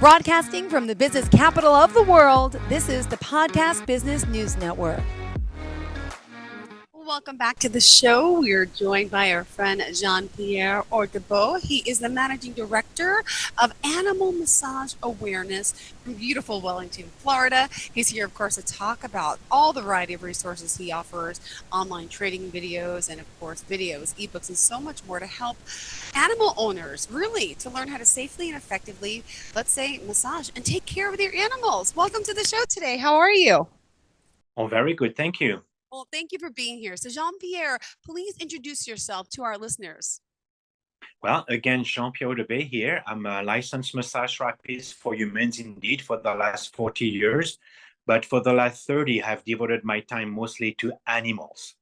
Broadcasting from the business capital of the world, this is the Podcast Business News Network. Welcome back to the show. We are joined by our friend Pierre Hourdebaigt. He is the Managing Director of Animal Massage Awareness from beautiful Wellington, Florida. He's here, of course, to talk about all the variety of resources he offers, online training videos, and of course, videos, ebooks, and so much more to help animal owners really to learn how to safely and effectively, let's say, massage and take care of their animals. Welcome to the show today. How are you? Oh, very good. Thank you. Well, thank you for being here. So Jean-Pierre, please introduce yourself to our listeners. Well, again, Jean-Pierre Hourdebaigt here. I'm a licensed massage therapist for humans indeed for the last 40 years. But for the last 30, I've devoted my time mostly to animals.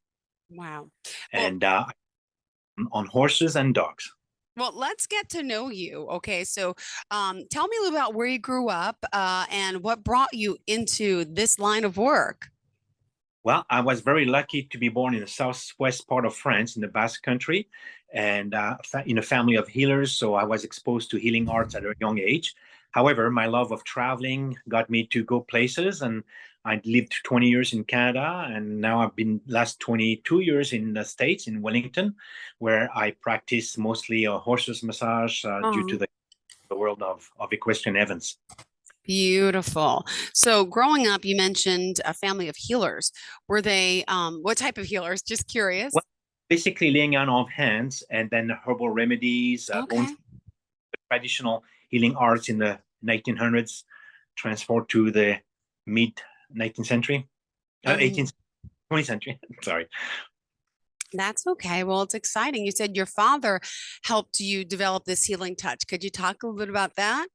Wow. And on horses and dogs. Well, let's get to know you. Okay, so tell me a little about where you grew up and what brought you into this line of work. Well, I was very lucky to be born in the southwest part of France, in the Basque Country, and in a family of healers. So I was exposed to healing arts at a young age. However, my love of traveling got me to go places, and I lived 20 years in Canada, and now I've been last 22 years in the States, in Wellington, where I practice mostly horses massage due to the world of equestrian events. Beautiful. So growing up, you mentioned a family of healers. Were they, what type of healers? Just curious. Well, basically laying on of hands and then herbal remedies, traditional healing arts in the 1900s, transport to the mid-19th century, 18th, 20th century, sorry. That's okay. Well, it's exciting. You said your father helped you develop this healing touch. Could you talk a little bit about that?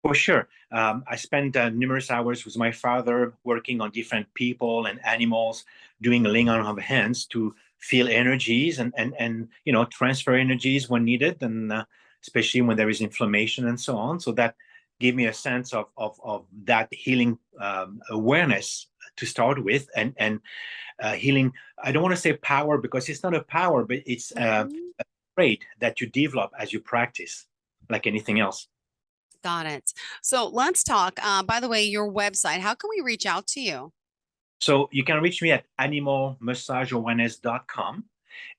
For sure. I spent numerous hours with my father working on different people and animals, doing laying on of hands to feel energies and transfer energies when needed, and especially when there is inflammation and so on. So that gave me a sense of that healing awareness to start with, and healing. I don't want to say power because it's not a power, but it's a trait that you develop as you practice, like anything else. Got it. So let's talk. By the way, your website, how can we reach out to you? So you can reach me at animalmassageawareness.com,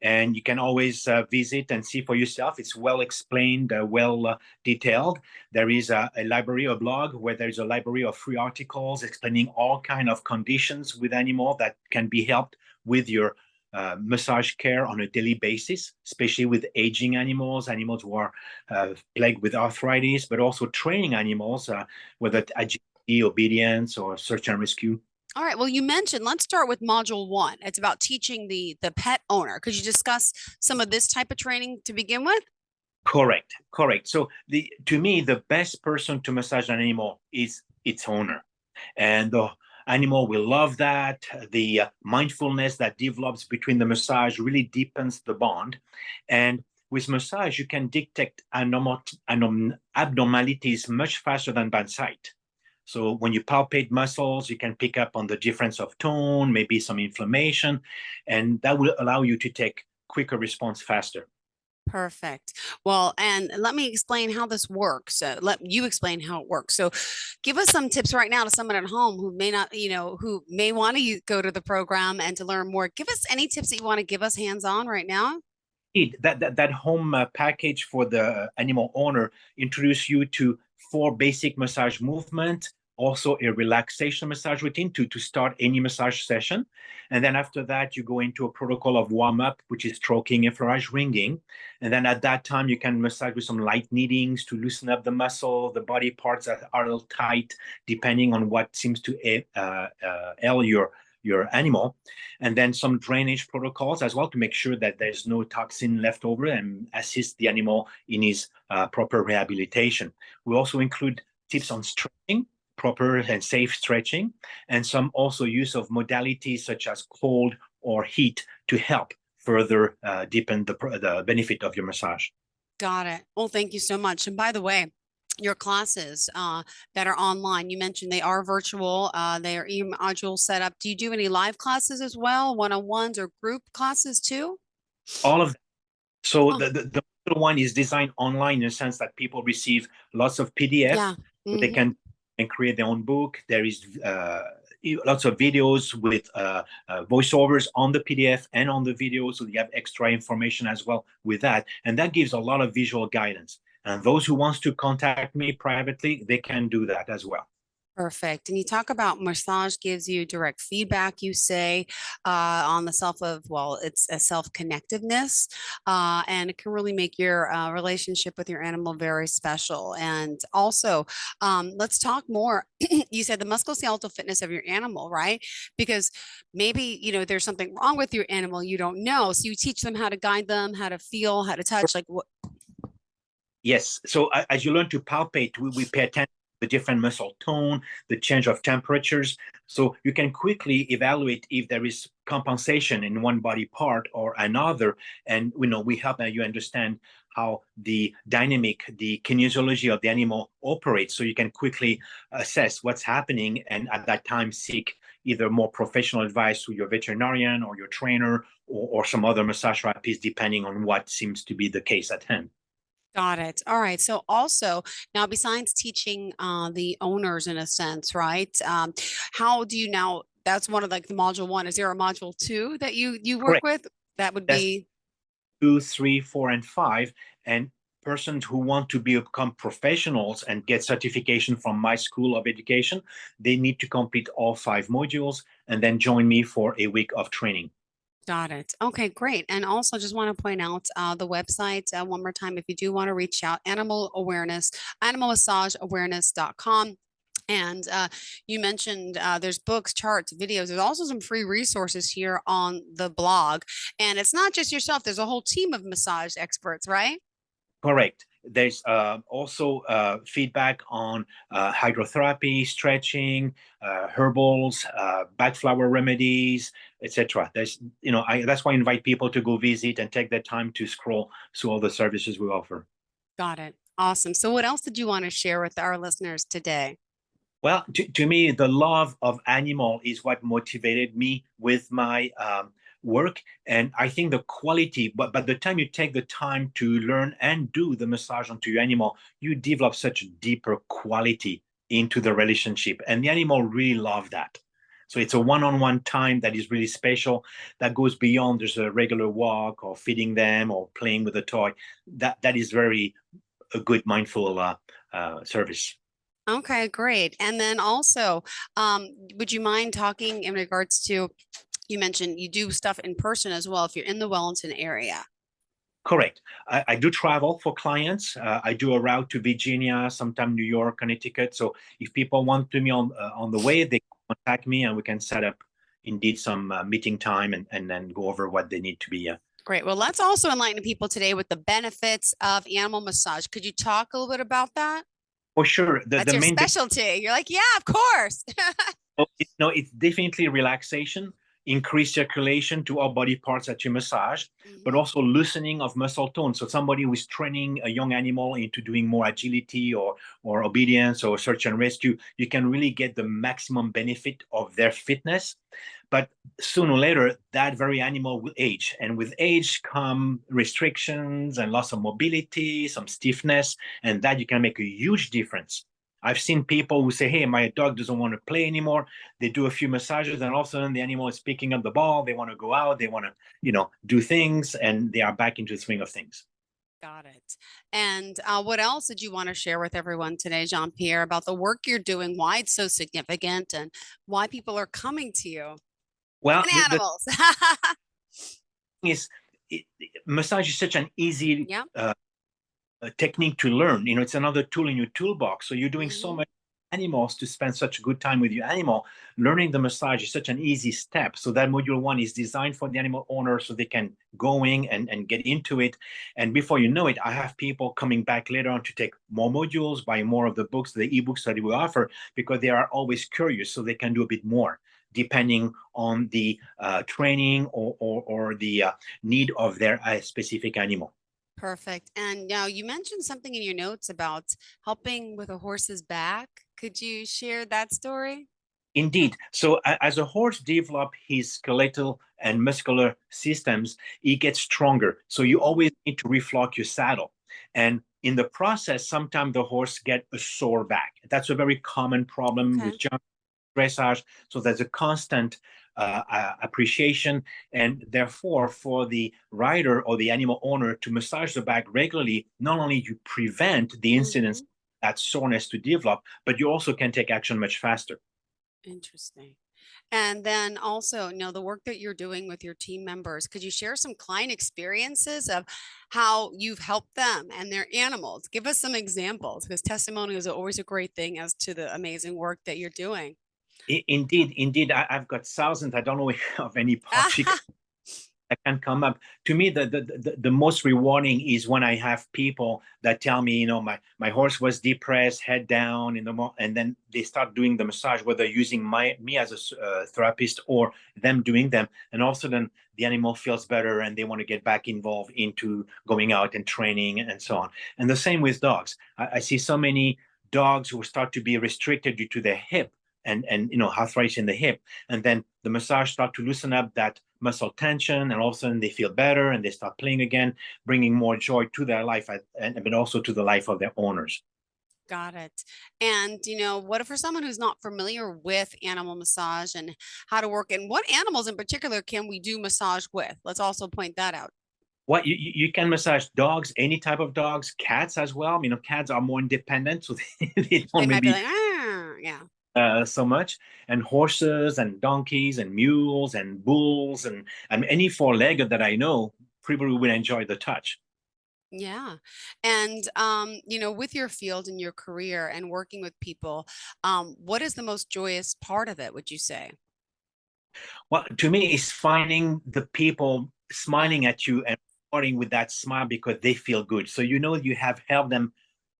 and you can always visit and see for yourself. It's well explained, well detailed. There is a library, a blog, where there's a library of free articles explaining all kind of conditions with animal that can be helped with your massage care on a daily basis, especially with aging animals, animals who are plagued with arthritis, but also training animals, whether agility, obedience, or search and rescue. All right. Well, you mentioned, let's start with module 1. It's about teaching the pet owner. Could you discuss some of this type of training to begin with? Correct. So to me, the best person to massage an animal is its owner. And the animal will love that. The mindfulness that develops between the massage really deepens the bond. And with massage, you can detect abnormalities much faster than by sight. So when you palpate muscles, you can pick up on the difference of tone, maybe some inflammation, and that will allow you to take quicker response faster. Perfect. Well, and let me explain how this works. Let you explain how it works. So give us some tips right now to someone at home who may not, who may want to go to the program and to learn more. Give us any tips that you want to give us hands-on right now. That home package for the animal owner introduce you to 4 basic massage movements, also a relaxation massage routine to start any massage session. And then after that, you go into a protocol of warm-up, which is stroking, infrared ringing. And then at that time, you can massage with some light kneadings to loosen up the muscle, the body parts that are a little tight, depending on what seems to ail your animal. And then some drainage protocols as well to make sure that there's no toxin left over and assist the animal in his proper rehabilitation. We also include tips on stretching, proper and safe stretching, and some also use of modalities such as cold or heat to help further deepen the benefit of your massage. Got it. Well, thank you so much. And by the way, your classes that are online, you mentioned they are virtual, they are e-module set up. Do you do any live classes as well, one-on-ones or group classes too? All of them. So the one is designed online in the sense that people receive lots of PDF So they can and create their own book. There is lots of videos with voiceovers on the PDF and on the video, so you have extra information as well with that, and that gives a lot of visual guidance. And those who wants to contact me privately, they can do that as well. Perfect. And you talk about massage gives you direct feedback, you say, on the it's a self-connectiveness, and it can really make your relationship with your animal very special. And also, let's talk more. You said the musculoskeletal fitness of your animal, right? Because maybe, there's something wrong with your animal you don't know. So you teach them how to guide them, how to feel, how to touch, like what? Yes. So as you learn to palpate, we pay attention to the different muscle tone, the change of temperatures. So you can quickly evaluate if there is compensation in one body part or another. And we help you understand how the dynamic, the kinesiology of the animal operates. So you can quickly assess what's happening and at that time seek either more professional advice through your veterinarian or your trainer or some other massage therapist, depending on what seems to be the case at hand. Got it. All right. So also now, besides teaching the owners in a sense, right? How do you now? That's one of like the module one. Is there a module two that you work Correct. with? That would That's be 2, 3, 4, and 5. And persons who want to become professionals and get certification from my school of education, they need to complete all 5 modules and then join me for a week of training. got it. Okay, great. And also just want to point out the website one more time if you do want to reach out, animalmassageawareness.com. And you mentioned there's books, charts, videos. There's also some free resources here on the blog. And it's not just yourself, there's a whole team of massage experts, right? Correct. There's also feedback on hydrotherapy, stretching, herbals, back flower remedies, etc. That's why I invite people to go visit and take the time to scroll through all the services we offer. Got it. Awesome. So what else did you want to share with our listeners today? Well, to me, the love of animal is what motivated me with my work. And I think the quality, but by the time you take the time to learn and do the massage onto your animal, you develop such a deeper quality into the relationship. And the animal really love that. So it's a one-on-one time that is really special, that goes beyond just a regular walk or feeding them or playing with a toy. That is very a good mindful service. Okay, great. And then also, would you mind talking in regards to, you mentioned you do stuff in person as well if you're in the Wellington area. Correct. I do travel for clients. I do a route to Virginia, sometime New York, Connecticut. So if people want to me on the way, they contact me and we can set up indeed some meeting time and then go over what they need to be. Great. Well, let's also enlighten people today with the benefits of animal massage. Could you talk a little bit about that? For sure. That's your main specialty. You're like, yeah, of course. it's definitely relaxation, increased circulation to all body parts that you massage, but also loosening of muscle tone. So somebody who is training a young animal into doing more agility or obedience or search and rescue, you can really get the maximum benefit of their fitness. But sooner or later, that very animal will age. And with age come restrictions and loss of mobility, some stiffness, and that you can make a huge difference. I've seen people who say, hey, my dog doesn't want to play anymore. They do a few massages and all of a sudden the animal is picking up the ball. They want to go out. They want to, do things and they are back into the swing of things. Got it. And what else did you want to share with everyone today, Jean-Pierre, about the work you're doing, why it's so significant and why people are coming to you? Well, And animals. Massage is such an easy technique to learn. It's another tool in your toolbox. So you're doing so much animals to spend such a good time with your animal. Learning the massage is such an easy step. So that module 1 is designed for the animal owner so they can go in and get into it. And before you know it, I have people coming back later on to take more modules, buy more of the books, the ebooks that we offer, because they are always curious so they can do a bit more, depending on the training or the need of their specific animal. Perfect. And now you mentioned something in your notes about helping with a horse's back. Could you share that story? Indeed. So as a horse develops his skeletal and muscular systems, he gets stronger. So you always need to reflock your saddle. And In the process, sometimes the horse get a sore back. That's a very common problem Okay. with jump dressage. So there's a constant appreciation, and therefore, for the rider or the animal owner to massage the back regularly, not only you prevent the incidence Hmm. that soreness to develop, but you also can take action much faster. Interesting. And then also, the work that you're doing with your team members, could you share some client experiences of how you've helped them and their animals? Give us some examples, because testimonials are always a great thing as to the amazing work that you're doing. Indeed, I've got thousands. I don't know of any particular that can come up. To me, the most rewarding is when I have people that tell me, my horse was depressed, head down and then they start doing the massage, whether using me as a therapist or them doing them, and all of a sudden the animal feels better and they want to get back involved into going out and training and so on. And the same with dogs. I see so many dogs who start to be restricted due to their hip and arthritis in the hip, and then the massage start to loosen up that muscle tension, and all of a sudden they feel better and they start playing again, bringing more joy to their life but also to the life of their owners. Got it. And, what if for someone who's not familiar with animal massage and how to work, and what animals in particular can we do massage with? Let's also point that out. What you can massage dogs, any type of dogs, cats as well. Cats are more independent, so they They don't might be maybe like, ah, yeah. so much. And horses and donkeys and mules and bulls and any four-legged that I know, people will enjoy the touch. Yeah. And, with your field and your career and working with people, what is the most joyous part of it, would you say? Well, to me, it's finding the people smiling at you and starting with that smile because they feel good. So you have helped them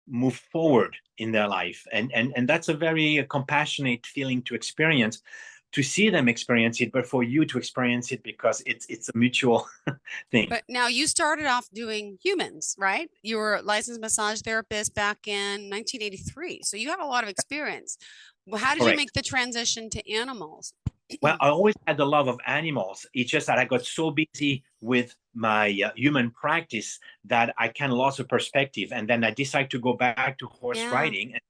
move forward in their life, and that's a very compassionate feeling to experience, to see them experience it, but for you to experience it because it's a mutual thing. But now you started off doing humans, right? You were a licensed massage therapist back in 1983. So you have a lot of experience. Well, how did you Correct. make the transition to animals? Well, I always had the love of animals. It's just that I got so busy with my human practice that I kind of lost the perspective. And then I decided to go back to horse Yeah. riding. And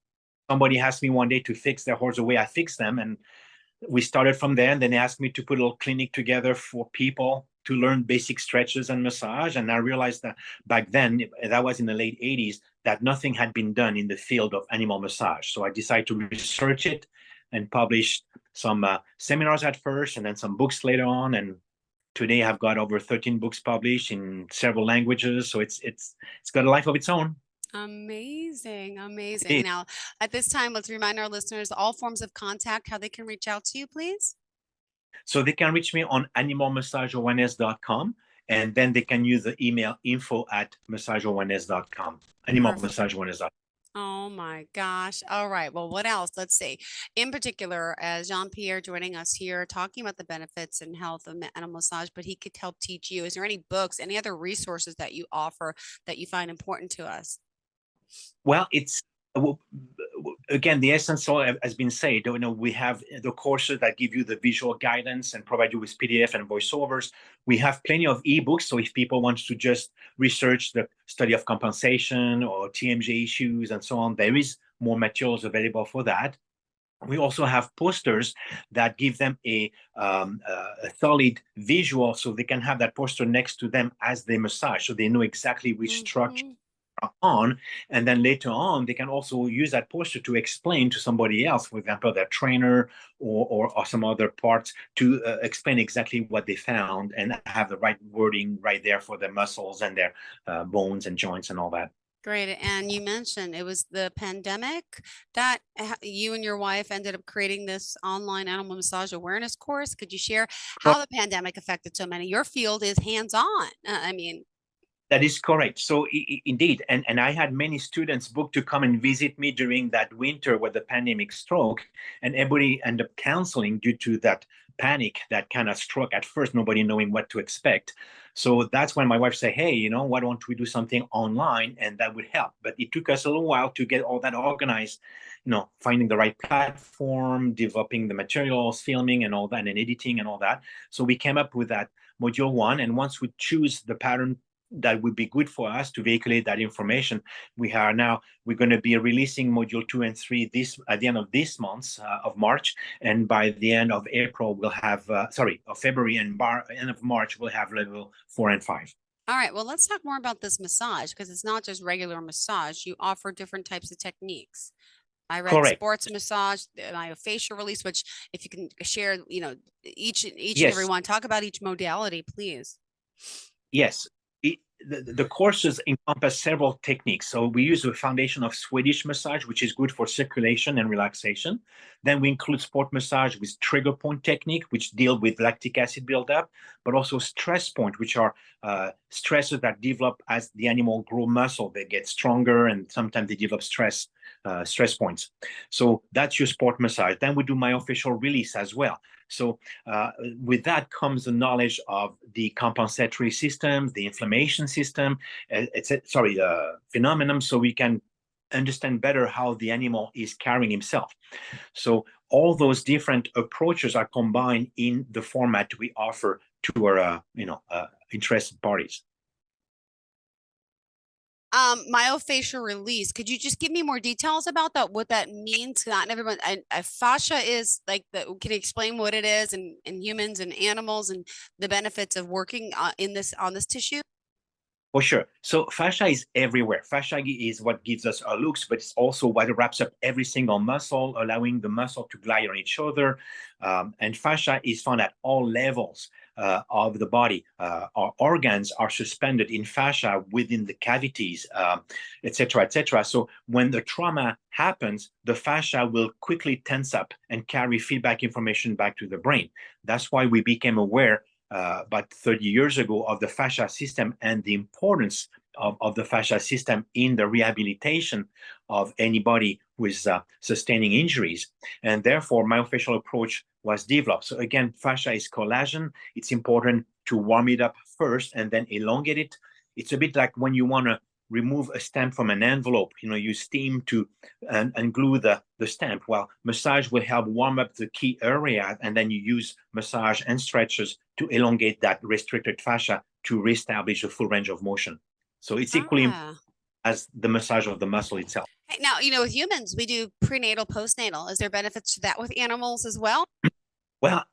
somebody asked me one day to fix their horse the way I fix them. And we started from there. And then they asked me to put a little clinic together for people to learn basic stretches and massage. And I realized that back then, that was in the late 80s, that nothing had been done in the field of animal massage. So I decided to research it and published some seminars at first and then some books later on. And today I've got over 13 books published in several languages. So it's got a life of its own. Amazing. Amazing. Indeed. Now, at this time, let's remind our listeners all forms of contact, how they can reach out to you, please. So they can reach me on animalmassageawareness.com, and then they can use the email info@massageawareness.com. Animalmassageawareness.com. Oh my gosh. All right. Well, what else? Let's see. In particular, as Jean-Pierre joining us here, talking about the benefits and health of animal massage, but he could help teach you. Is there any books, any other resources that you offer that you find important to us? Well, it's well, again, the essence all has been said. We have the courses that give you the visual guidance and provide you with PDF and voiceovers. We have plenty of ebooks. So if people want to just research the study of compensation or TMJ issues and so on, there is more materials available for that. We also have posters that give them a solid visual, so they can have that poster next to them as they massage, so they know exactly which structure Mhm. on. And then later on, they can also use that poster to explain to somebody else, for example, their trainer or some other parts, to explain exactly what they found and have the right wording right there for their muscles and their bones and joints and all that. Great. And you mentioned it was the pandemic that you and your wife ended up creating this online animal massage awareness course. Could you share how the pandemic affected so many? Your field is hands-on. I mean, That is correct. So indeed, and I had many students booked to come and visit me during that winter with the pandemic struck, and everybody ended up canceling due to that panic that kind of struck at first, nobody knowing what to expect. So that's when my wife said, "Hey, why don't we do something online?" And that would help. But it took us a little while to get all that organized, finding the right platform, developing the materials, filming and all that, and editing and all that. So we came up with that module one. And once we choose the pattern that would be good for us to vehiculate that information. We're going to be releasing module 2 and 3 at the end of this month of March, and by the end of April we'll have of February, and by end of March we'll have level 4 and 5. All right, well, let's talk more about this massage, because it's not just regular massage. You offer different types of techniques. I read Correct. sports massage, myofascial release, which if you can share, each and Yes. every one, talk about each modality, please. Yes. The courses encompass several techniques. So we use a foundation of Swedish massage, which is good for circulation and relaxation. Then we include sport massage with trigger point technique, which deal with lactic acid buildup, but also stress point, which are stresses that develop as the animal grow muscle. They get stronger, and sometimes they develop stress points. So that's your sport massage. Then we do myofascial release as well. So with that comes the knowledge of the compensatory systems, the inflammation system, phenomenon, so we can understand better how the animal is carrying himself. So all those different approaches are combined in the format we offer to our interested parties. Myofascial release. Could you just give me more details about that? What that means? Not everyone. Fascia is like the. Can you explain what it is in humans and animals, and the benefits of working on this tissue? For sure. So fascia is everywhere. Fascia is what gives us our looks, but it's also what wraps up every single muscle, allowing the muscle to glide on each other. And fascia is found at all levels of the body. Our organs are suspended in fascia within the cavities, et cetera. So when the trauma happens, the fascia will quickly tense up and carry feedback information back to the brain. That's why we became aware about 30 years ago of the fascia system and the importance of the fascia system in the rehabilitation of anybody who is sustaining injuries. And therefore, myofascial approach was developed. So again, fascia is collagen. It's important to warm it up first and then elongate it. It's a bit like when you want to remove a stamp from an envelope. You steam to and glue the stamp. Well, massage will help warm up the key area, and then you use massage and stretches to elongate that restricted fascia to reestablish a full range of motion. So it's equally important as the massage of the muscle itself. Now, with humans, we do prenatal, postnatal. Is there benefits to that with animals as well? Well,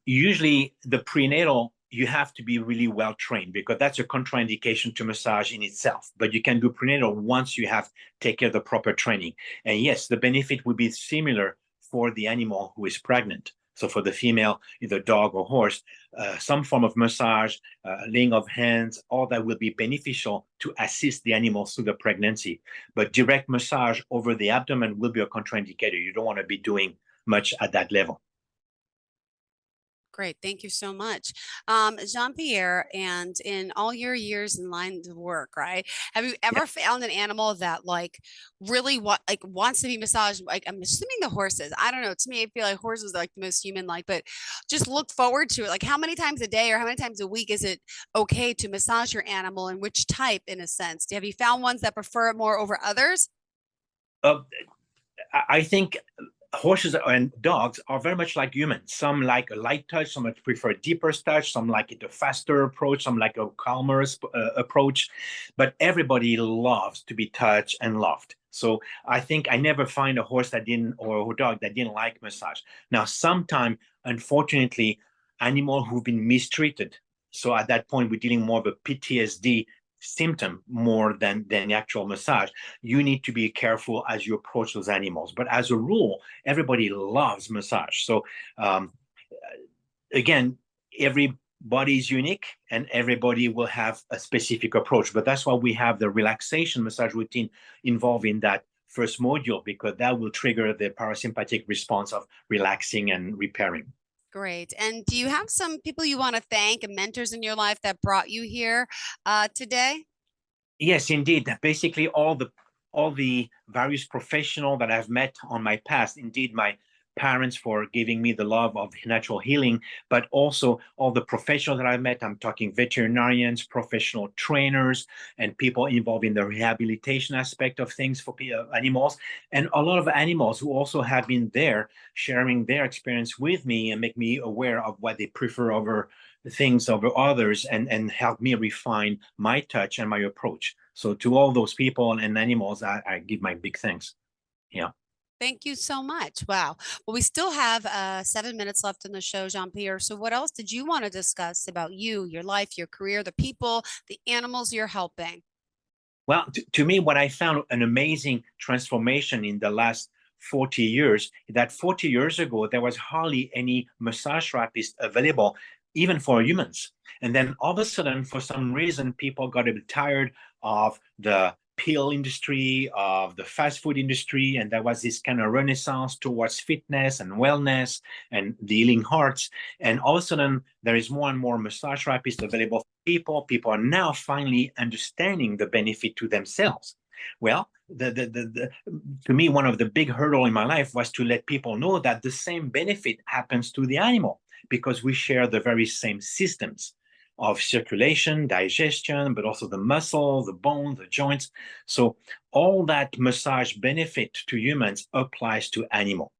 usually the prenatal, you have to be really well trained, because that's a contraindication to massage in itself. But you can do prenatal once you have taken the proper training. And yes, the benefit would be similar for the animal who is pregnant. So for the female, either dog or horse, some form of massage, laying of hands, all that will be beneficial to assist the animal through the pregnancy. But direct massage over the abdomen will be a contraindicator. You don't want to be doing much at that level. Great. Thank you so much. Jean-Pierre, and in all your years in line of work, right? Have you ever found an animal that really wants to be massaged? Like, I'm assuming the horses. I don't know. To me, I feel like horses are the most human-like, but just look forward to it. Like, how many times a day or how many times a week is it okay to massage your animal, and which type, in a sense? Have you found ones that prefer it more over others? I think horses and dogs are very much like humans. Some like a light touch, some prefer a deeper touch, some like it a faster approach, some like a calmer approach. But everybody loves to be touched and loved. So I think I never find a horse or a dog that didn't like massage. Now, sometimes, unfortunately, animals who've been mistreated. So at that point, we're dealing more of a PTSD symptom more than the actual massage. You need to be careful as you approach those animals. But as a rule, everybody loves massage. So again, everybody is unique and everybody will have a specific approach. But that's why we have the relaxation massage routine involved in that first module, because that will trigger the parasympathetic response of relaxing and repairing. Great. And do you have some people you want to thank and mentors in your life that brought you here today? Yes, indeed. Basically, all the various professionals that I've met on my past. Indeed, my parents for giving me the love of natural healing, but also all the professionals that I've met. I'm talking veterinarians, professional trainers, and people involved in the rehabilitation aspect of things for animals, and a lot of animals who also have been there sharing their experience with me and make me aware of what they prefer over things over others and help me refine my touch and my approach. So to all those people and animals, I give my big thanks. Yeah. Thank you so much. Wow. Well, we still have 7 minutes left in the show, Jean-Pierre. So what else did you want to discuss about you, your life, your career, the people, the animals you're helping? Well, to me, what I found an amazing transformation in the last 40 years, that 40 years ago, there was hardly any massage therapist available, even for humans. And then all of a sudden, for some reason, people got a bit tired of the pill industry, of the fast food industry, and there was this kind of renaissance towards fitness and wellness and the healing hearts. And all of a sudden, there is more and more massage therapists available for people. People are now finally understanding the benefit to themselves. Well, to me, one of the big hurdles in my life was to let people know that the same benefit happens to the animal because we share the very same systems of circulation, digestion, but also the muscle, the bone, the joints. So all that massage benefit to humans applies to animal.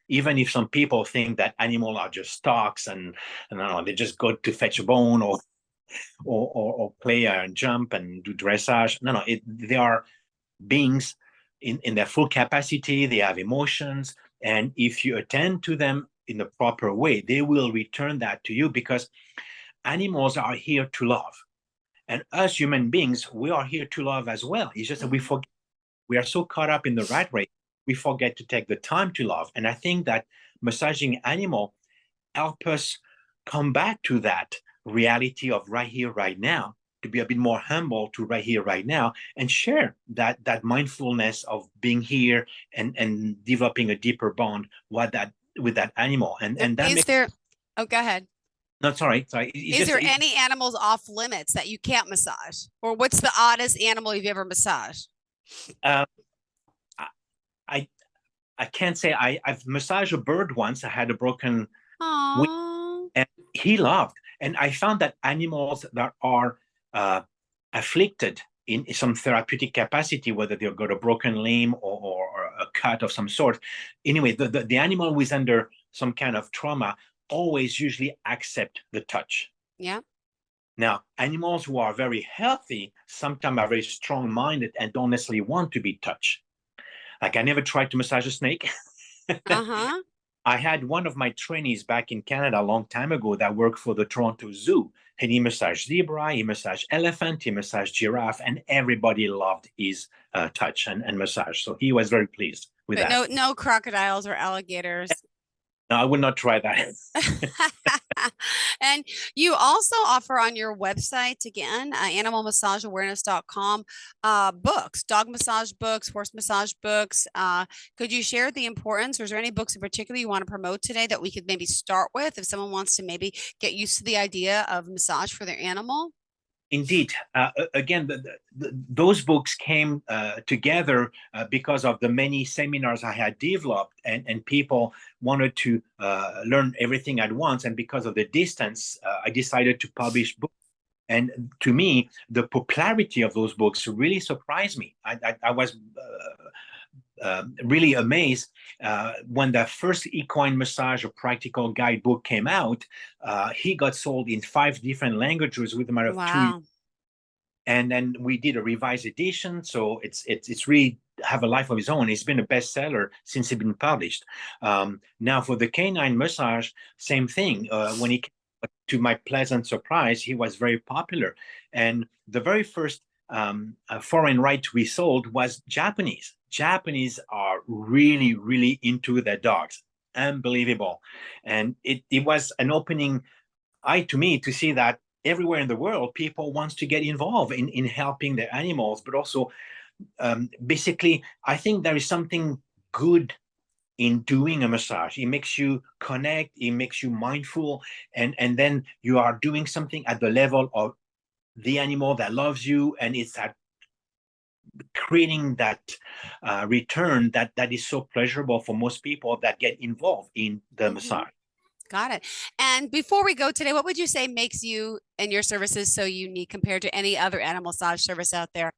Even if some people think that animals are just stocks and I don't know, they just go to fetch a bone or play and jump and do dressage. No, they are beings in their full capacity. They have emotions. And if you attend to them in the proper way, they will return that to you because animals are here to love. And us human beings, we are here to love as well. It's just that we forget, we are so caught up in the rat race, we forget to take the time to love. And I think that massaging animal help us come back to that reality of right here, right now, to be a bit more humble to right here, right now, and share that mindfulness of being here and developing a deeper bond with that animal. And that Is makes there, oh, go ahead. no, sorry. Is there any animals off limits that you can't massage? Or what's the oddest animal you've ever massaged? I can't say I've massaged a bird once. I had a broken wing, Oh, and he loved. And I found that animals that are afflicted in some therapeutic capacity, whether they've got a broken limb or a cut of some sort, anyway, the animal who is under some kind of trauma always usually accept the touch. yeah. Now, animals who are very healthy sometimes are very strong-minded and don't necessarily want to be touched. Like I never tried to massage a snake. Uh-huh. I had one of my trainees back in Canada a long time ago that worked for the Toronto Zoo, and he massaged zebra, he massaged elephant, he massaged giraffe, and everybody loved his touch and massage. So he was very pleased with But that. no crocodiles or alligators. No, I would not try that. And you also offer on your website, again, animalmassageawareness.com, books, dog massage books, horse massage books. Could you share the importance, or is there any books in particular you want to promote today that we could maybe start with if someone wants to maybe get used to the idea of massage for their animal? Indeed. Again, those books came together because of the many seminars I had developed, and people wanted to learn everything at once. And because of the distance, I decided to publish books. And to me, the popularity of those books really surprised me. I was really amazed when the first equine massage, a practical guidebook, came out. He got sold in 5 different languages with a matter of 2 years. Wow. And then we did a revised edition, so it's really have a life of its own. It's been a bestseller since it's been published. Now for the canine massage, same thing. When he came, to my pleasant surprise, he was very popular. And the very first foreign right we sold was Japanese. Japanese are really, really into their dogs. Unbelievable. And it was an opening eye to me to see that everywhere in the world, people wants to get involved in helping their animals, but also basically, I think there is something good in doing a massage. It makes you connect, it makes you mindful, and then you are doing something at the level of the animal that loves you, and it's at creating that return that is so pleasurable for most people that get involved in the massage. Got it. And before we go today, what would you say makes you and your services so unique compared to any other animal massage service out there?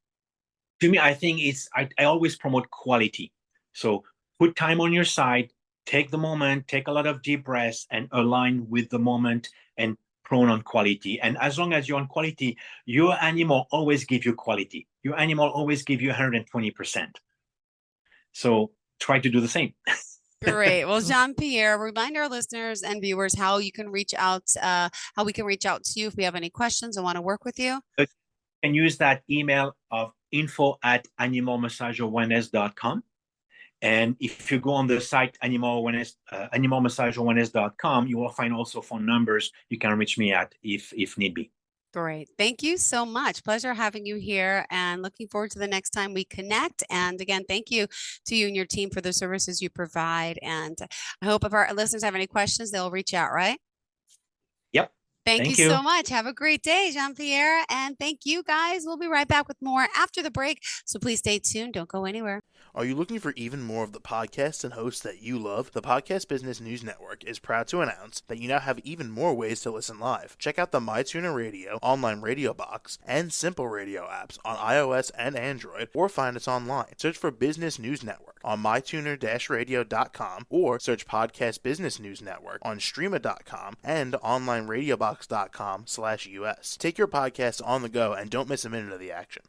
To me, I think I always promote quality. So put time on your side, take the moment, take a lot of deep breaths, and align with the moment, and prone on quality. And as long as you're on quality, your animal always give you quality. Your animal always give you 120%. So try to do the same. Great. Well, Jean-Pierre, remind our listeners and viewers how you can reach out, how we can reach out to you if we have any questions and want to work with you. You can use that email of info@animalmassageawareness.com. And if you go on the site animalmassageawareness.com, you will find also phone numbers you can reach me at if need be. Great. Thank you so much. Pleasure having you here and looking forward to the next time we connect. And again, thank you to you and your team for the services you provide. And I hope if our listeners have any questions, they'll reach out, right? Yep. Thank you so much. Have a great day, Jean-Pierre. And thank you guys. We'll be right back with more after the break. So please stay tuned. Don't go anywhere. Are you looking for even more of the podcasts and hosts that you love? The Podcast Business News Network is proud to announce that you now have even more ways to listen live. Check out the MyTuner Radio, online radio box, and Simple Radio apps on iOS and Android, or find us online. Search for Business News Network on mytuner-radio.com or search Podcast Business News Network on streama.com and onlineradiobox.com/US. Take your podcast on the go and don't miss a minute of the action.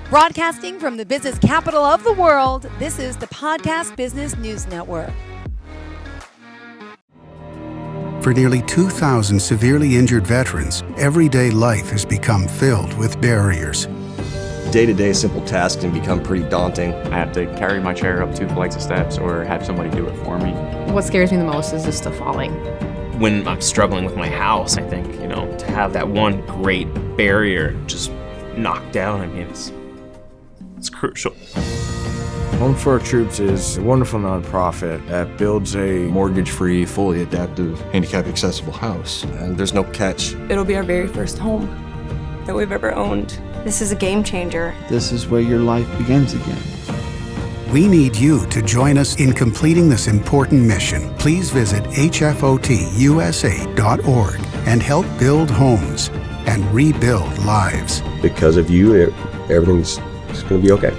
Broadcasting from the business capital of the world, this is the Podcast Business News Network. For nearly 2,000 severely injured veterans, everyday life has become filled with barriers. Day-to-day simple tasks can become pretty daunting. I have to carry my chair up 2 flights of steps or have somebody do it for me. What scares me the most is just the falling. When I'm struggling with my house, I think, to have that one great barrier just knocked down, it's crucial. Home for Our Troops is a wonderful nonprofit that builds a mortgage-free, fully adaptive, handicap-accessible house. And there's no catch. It'll be our very first home that we've ever owned. This is a game changer. This is where your life begins again. We need you to join us in completing this important mission. Please visit hfotusa.org and help build homes and rebuild lives. Because of you, everything's going to be okay.